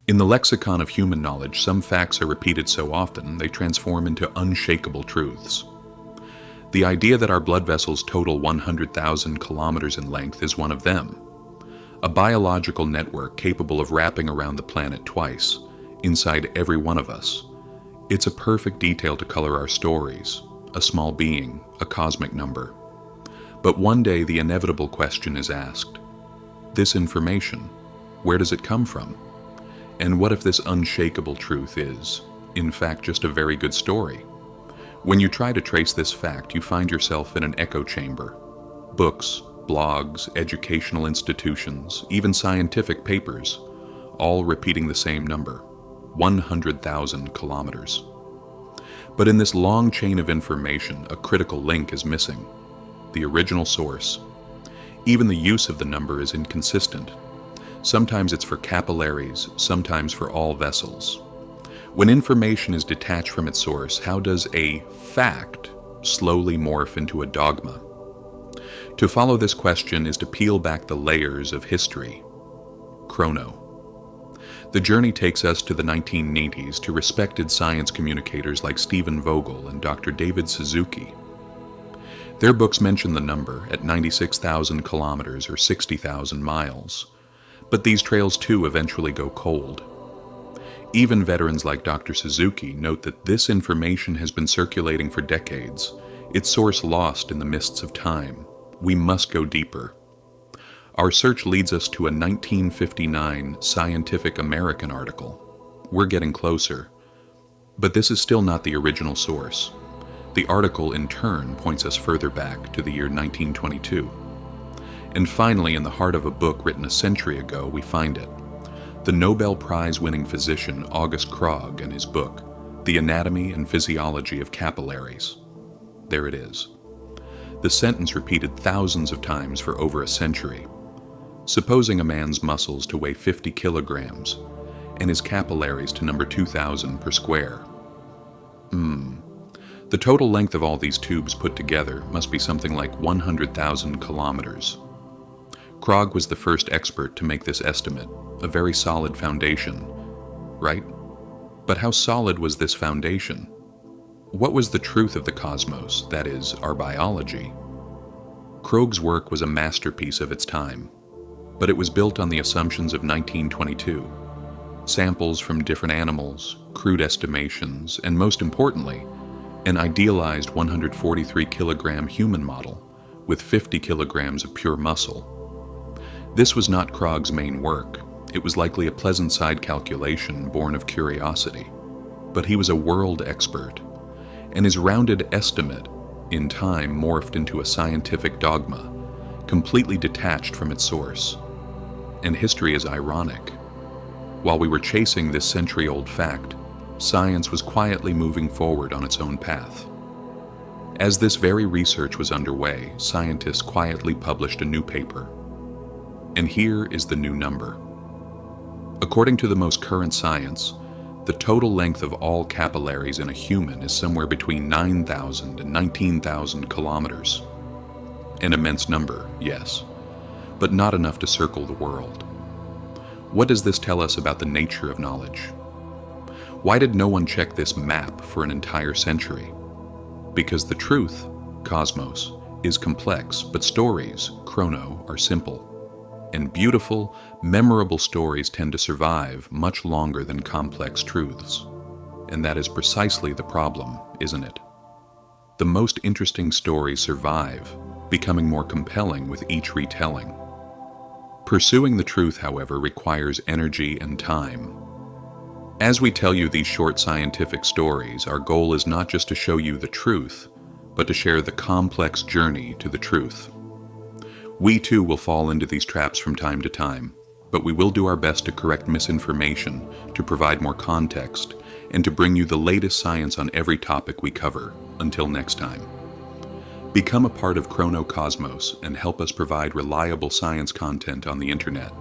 In the lexicon of human knowledge, some facts are repeated so often they transform into unshakable truths. The idea that our blood vessels total 100,000 kilometers in length is one of them. A biological network capable of wrapping around the planet twice, inside every one of us. It's a perfect detail to color our stories, a small being, a cosmic number. But one day the inevitable question is asked. This information, where does it come from? And what if this unshakable truth is, in fact, just a very good story? When you try to trace this fact, you find yourself in an echo chamber. Books, blogs, educational institutions, even scientific papers, all repeating the same number, 100,000 kilometers. But in this long chain of information, a critical link is missing, the original source. Even the use of the number is inconsistent. Sometimes it's for capillaries, sometimes for all vessels. When information is detached from its source, how does a fact slowly morph into a dogma? To follow this question is to peel back the layers of history. Chrono. The journey takes us to the 1980s to respected science communicators like Stephen Vogel and Dr. David Suzuki. Their books mention the number at 96,000 kilometers or 60,000 miles, but these trails too eventually go cold. Even veterans like Dr. Suzuki note that this information has been circulating for decades, its source lost in the mists of time. We must go deeper. Our search leads us to a 1959 Scientific American article. We're getting closer. But this is still not the original source. The article, in turn, points us further back to the year 1922. And finally, in the heart of a book written a century ago, we find it. The Nobel Prize-winning physician August Krogh and his book, The Anatomy and Physiology of Capillaries. There it is. The sentence repeated thousands of times for over a century. Supposing a man's muscles to weigh 50 kilograms and his capillaries to number 2,000 per square. The total length of all these tubes put together must be something like 100,000 kilometers. Krogh was the first expert to make this estimate, a very solid foundation, right? But how solid was this foundation? What was the truth of the cosmos, that is, our biology? Krogh's work was a masterpiece of its time, but it was built on the assumptions of 1922. Samples from different animals, crude estimations, and most importantly, an idealized 143-kilogram human model with 50 kilograms of pure muscle. This was not Krogh's main work. It was likely a pleasant side calculation born of curiosity. But he was a world expert, and his rounded estimate in time morphed into a scientific dogma, completely detached from its source. And history is ironic. While we were chasing this century-old fact, science was quietly moving forward on its own path. As this very research was underway, scientists quietly published a new paper. And here is the new number. According to the most current science, the total length of all capillaries in a human is somewhere between 9,000 and 19,000 kilometers. An immense number, yes, but not enough to circle the world. What does this tell us about the nature of knowledge? Why did no one check this map for an entire century? Because the truth, cosmos, is complex, but stories, chrono, are simple. And beautiful, memorable stories tend to survive much longer than complex truths. And that is precisely the problem, isn't it? The most interesting stories survive, becoming more compelling with each retelling. Pursuing the truth, however, requires energy and time. As we tell you these short scientific stories, our goal is not just to show you the truth, but to share the complex journey to the truth. We too will fall into these traps from time to time, but we will do our best to correct misinformation, to provide more context, and to bring you the latest science on every topic we cover. Until next time. Become a part of Chrono Cosmos and help us provide reliable science content on the internet.